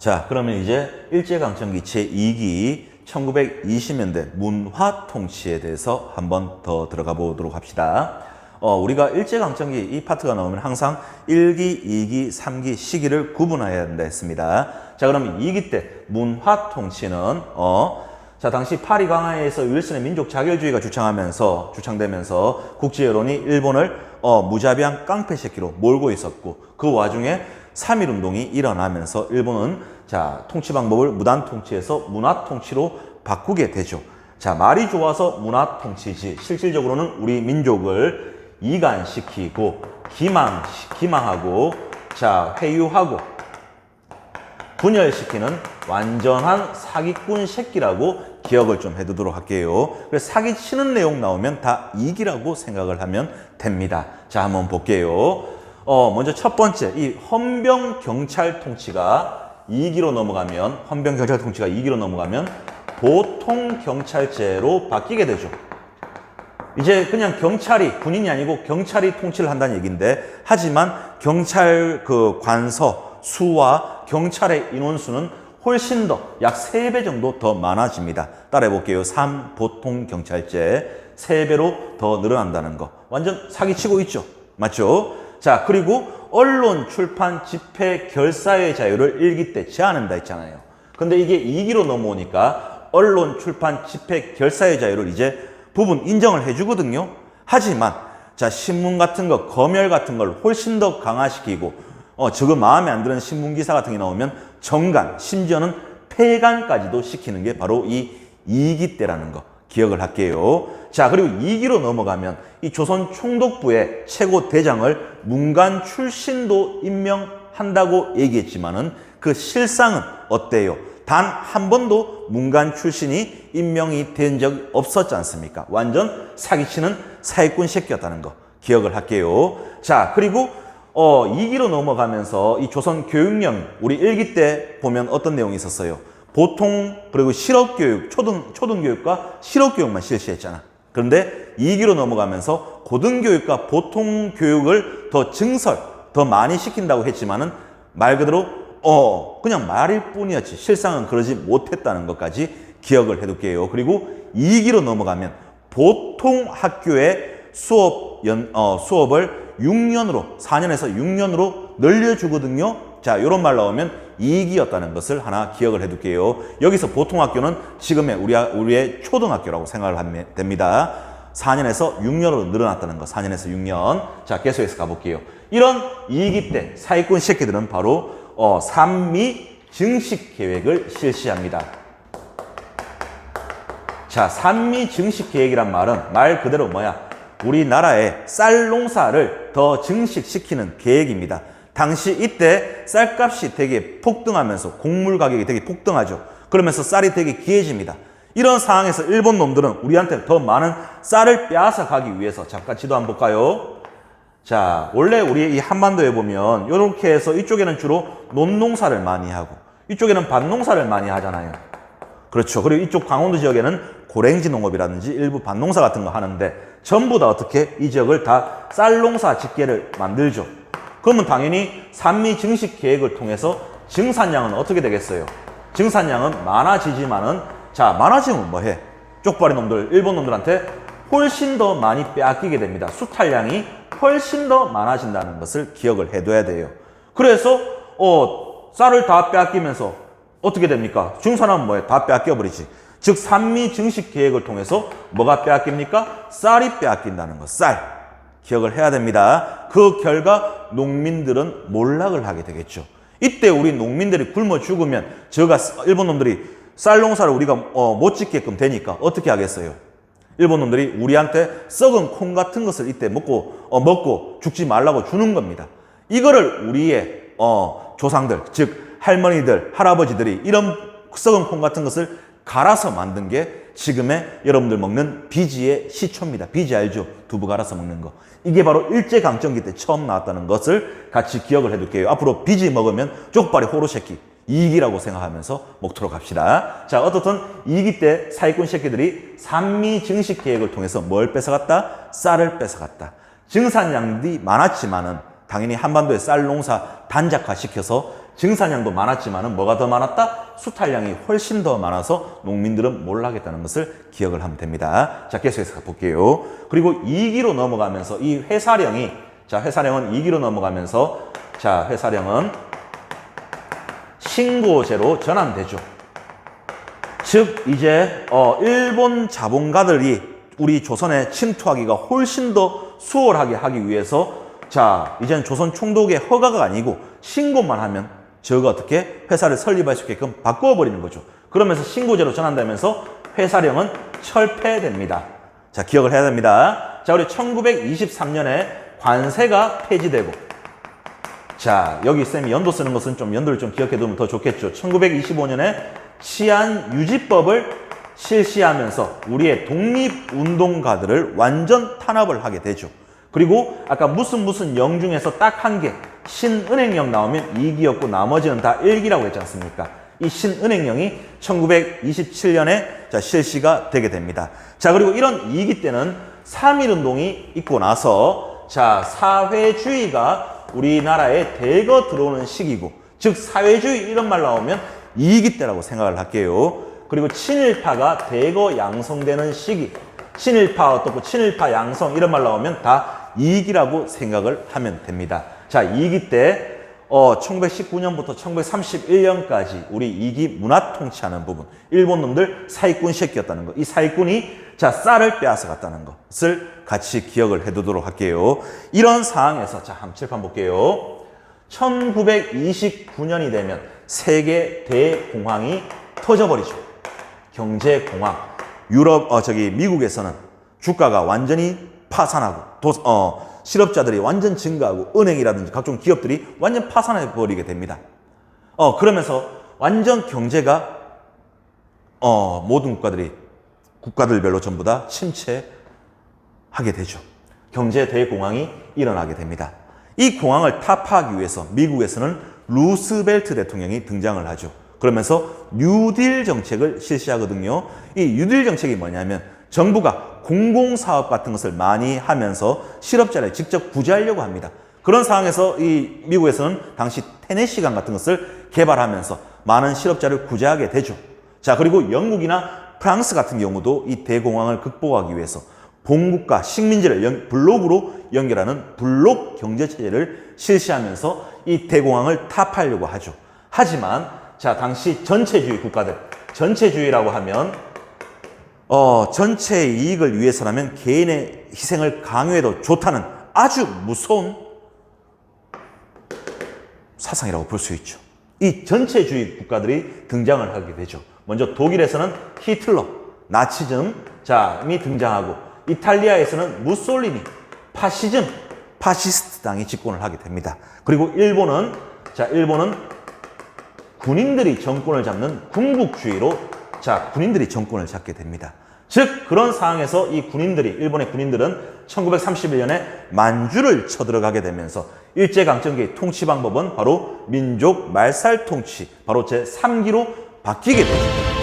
자, 그러면 이제 일제강점기 제2기 1920년대 문화 통치에 대해서 한번 더 들어가 보도록 합시다. 우리가 일제강점기 이 파트가 나오면 항상 1기, 2기, 3기 시기를 구분해야 된다 했습니다. 자, 그러면 2기 때 문화 통치는 자, 당시 파리 강화에서 윌슨의 민족 자결주의가 주창되면서 국제 여론이 일본을 무자비한 깡패 새끼로 몰고 있었고, 그 와중에 3.1 운동이 일어나면서 일본은 자, 통치 방법을 무단 통치에서 문화 통치로 바꾸게 되죠. 자, 말이 좋아서 문화 통치지 실질적으로는 우리 민족을 이간시키고 기망하고 자, 회유하고 분열시키는 완전한 사기꾼 새끼라고 기억을 좀 해두도록 할게요. 그래서 사기치는 내용 나오면 다 이기라고 생각을 하면 됩니다. 자, 한번 볼게요. 먼저 첫 번째, 이 헌병 경찰 통치가 2기로 넘어가면, 보통 경찰제로 바뀌게 되죠. 이제 그냥 경찰이, 군인이 아니고 경찰이 통치를 한다는 얘기인데, 하지만 경찰 관서 수와 경찰의 인원수는 훨씬 더, 약 3배 정도 더 많아집니다. 따라해 볼게요. 3 보통 경찰제 3배로 더 늘어난다는 거. 완전 사기치고 있죠. 맞죠? 자, 그리고 언론, 출판, 집회, 결사의 자유를 1기 때 제한한다 했잖아요. 근데 이게 2기로 넘어오니까 언론, 출판, 집회, 결사의 자유를 이제 부분 인정을 해주거든요. 하지만 자, 신문 같은 거, 검열 같은 걸 훨씬 더 강화시키고 저거 마음에 안 드는 신문기사 같은 게 나오면 정간, 심지어는 폐간까지도 시키는 게 바로 이 2기 때라는 거 기억을 할게요. 자, 그리고 2기로 넘어가면 이 조선 총독부의 최고 대장을 문관 출신도 임명한다고 얘기했지만은 그 실상은 어때요? 단 한 번도 문관 출신이 임명이 된 적 없었지 않습니까? 완전 사기치는 사기꾼 새끼였다는 거 기억을 할게요. 자, 그리고 2기로 넘어가면서 이 조선 교육령, 우리 1기 때 보면 어떤 내용이 있었어요? 보통, 그리고 실업교육, 초등교육과 실업교육만 실시했잖아. 그런데 2기로 넘어가면서 고등교육과 보통교육을 더 많이 시킨다고 했지만은 말 그대로 그냥 말일 뿐이었지 실상은 그러지 못했다는 것까지 기억을 해둘게요. 그리고 2기로 넘어가면 보통 학교의 수업을 4년에서 6년으로 늘려주거든요. 자, 요런 말 나오면 2기였다는 것을 하나 기억을 해둘게요. 여기서 보통학교는 지금의 우리의 초등학교라고 생각을 하면 됩니다. 4년에서 6년으로 늘어났다는 거, 4년에서 6년. 자, 계속해서 가볼게요. 이런 2기 때 사기꾼 새끼들은 바로 산미 증식 계획을 실시합니다. 자, 산미 증식 계획이란 말은 말 그대로 뭐야? 우리나라의 쌀 농사를 더 증식시키는 계획입니다. 당시 이때 쌀값이 되게 폭등하면서 곡물 가격이 되게 폭등하죠. 그러면서 쌀이 되게 귀해집니다. 이런 상황에서 일본 놈들은 우리한테 더 많은 쌀을 빼앗아 가기 위해서, 잠깐 지도 한번 볼까요? 자, 원래 우리 이 한반도에 보면 이렇게 해서 이쪽에는 주로 논농사를 많이 하고 이쪽에는 밭농사를 많이 하잖아요. 그렇죠. 그리고 이쪽 강원도 지역에는 고랭지 농업이라든지 일부 밭농사 같은 거 하는데 전부 다 어떻게 이 지역을 다 쌀농사 짓게를 만들죠. 그러면 당연히 산미 증식 계획을 통해서 증산량은 어떻게 되겠어요? 증산량은 많아지지만은, 자, 많아지면 뭐해? 쪽발이 놈들, 일본 놈들한테 훨씬 더 많이 빼앗기게 됩니다. 수탈량이 훨씬 더 많아진다는 것을 기억을 해둬야 돼요. 그래서 쌀을 다 빼앗기면서 어떻게 됩니까? 증산하면 뭐해? 다 빼앗겨버리지. 즉 산미 증식 계획을 통해서 뭐가 빼앗깁니까? 쌀이 빼앗긴다는 거. 쌀. 기억을 해야 됩니다. 그 결과 농민들은 몰락을 하게 되겠죠. 이때 우리 농민들이 굶어 죽으면 일본 놈들이 쌀 농사를 우리가 못 짓게끔 되니까 어떻게 하겠어요? 일본 놈들이 우리한테 썩은 콩 같은 것을 이때 먹고 죽지 말라고 주는 겁니다. 이거를 우리의 조상들, 즉 할머니들, 할아버지들이 이런 썩은 콩 같은 것을 갈아서 만든 게 지금의 여러분들 먹는 비지의 시초입니다. 비지 알죠? 두부 갈아서 먹는 거. 이게 바로 일제강점기 때 처음 나왔다는 것을 같이 기억을 해둘게요. 앞으로 비지 먹으면 쪽발이 호루새끼 2기라고 생각하면서 먹도록 합시다. 자, 어떻든 2기 때 사기꾼 새끼들이 산미 증식 계획을 통해서 뭘 뺏어갔다? 쌀을 뺏어갔다. 증산량이 많았지만은 당연히 한반도의 쌀 농사 단작화 시켜서 증산량도 많았지만은 뭐가 더 많았다? 수탈량이 훨씬 더 많아서 농민들은 몰락했다는 것을 기억을 하면 됩니다. 자, 계속해서 볼게요. 그리고 2기로 넘어가면서 이 회사령이, 자, 회사령은 2기로 넘어가면서, 자, 회사령은 신고제로 전환되죠. 즉 이제 일본 자본가들이 우리 조선에 침투하기가 훨씬 더 수월하게 하기 위해서, 자, 이제는 조선 총독의 허가가 아니고 신고만 하면 저가 어떻게 회사를 설립할 수 있게끔 바꿔버리는 거죠. 그러면서 신고제로 전환되면서 회사령은 철폐됩니다. 자, 기억을 해야 됩니다. 자, 우리 1923년에 관세가 폐지되고, 자, 여기 쌤이 연도 쓰는 것은 좀 연도를 좀 기억해 두면 더 좋겠죠. 1925년에 치안유지법을 실시하면서 우리의 독립운동가들을 완전 탄압을 하게 되죠. 그리고 아까 무슨 영 중에서 딱 한 개, 신은행령 나오면 2기였고 나머지는 다 1기라고 했지 않습니까? 이 신은행령이 1927년에 자, 실시가 되게 됩니다. 자, 그리고 이런 2기 때는 3.1운동이 있고 나서, 자, 사회주의가 우리나라에 대거 들어오는 시기고, 즉 사회주의 이런 말 나오면 2기 때라고 생각을 할게요. 그리고 친일파가 대거 양성되는 시기, 친일파 어떻고 친일파 양성 이런 말 나오면 다 2기라고 생각을 하면 됩니다. 자, 2기 때 1919년부터 1931년까지 우리 2기 문화 통치하는 부분, 일본 놈들 사기꾼 새끼였다는 거, 이 사기꾼이 자, 쌀을 빼앗아 갔다는 것을 같이 기억을 해두도록 할게요. 이런 상황에서, 자, 한번 칠판 볼게요. 1929년이 되면 세계 대공황이 터져버리죠. 경제공황. 미국에서는 주가가 완전히 파산하고, 실업자들이 완전 증가하고, 은행이라든지 각종 기업들이 완전 파산해버리게 됩니다. 그러면서 완전 경제가, 모든 국가들별로 전부 다 침체하게 되죠. 경제 대공황이 일어나게 됩니다. 이 공황을 타파하기 위해서 미국에서는 루스벨트 대통령이 등장을 하죠. 그러면서 뉴딜 정책을 실시하거든요. 이 뉴딜 정책이 뭐냐면 정부가 공공사업 같은 것을 많이 하면서 실업자를 직접 구제하려고 합니다. 그런 상황에서 이 미국에서는 당시 테네시강 같은 것을 개발하면서 많은 실업자를 구제하게 되죠. 자, 그리고 영국이나 프랑스 같은 경우도 이 대공황을 극복하기 위해서 본국가 식민지를 블록으로 연결하는 블록 경제체제를 실시하면서 이 대공황을 타파하려고 하죠. 하지만 자, 당시 전체주의 국가들, 전체주의라고 하면 전체의 이익을 위해서라면 개인의 희생을 강요해도 좋다는 아주 무서운 사상이라고 볼 수 있죠. 이 전체주의 국가들이 등장을 하게 되죠. 먼저 독일에서는 히틀러, 나치즘이 등장하고, 이탈리아에서는 무솔리니, 파시스트 당이 집권을 하게 됩니다. 그리고 일본은 군인들이 정권을 잡는 군국주의로 군인들이 정권을 잡게 됩니다. 즉 그런 상황에서 이 군인들이, 일본의 군인들은 1931년에 만주를 쳐들어가게 되면서 일제강점기의 통치 방법은 바로 민족 말살 통치, 바로 제3기로 바뀌게 되죠.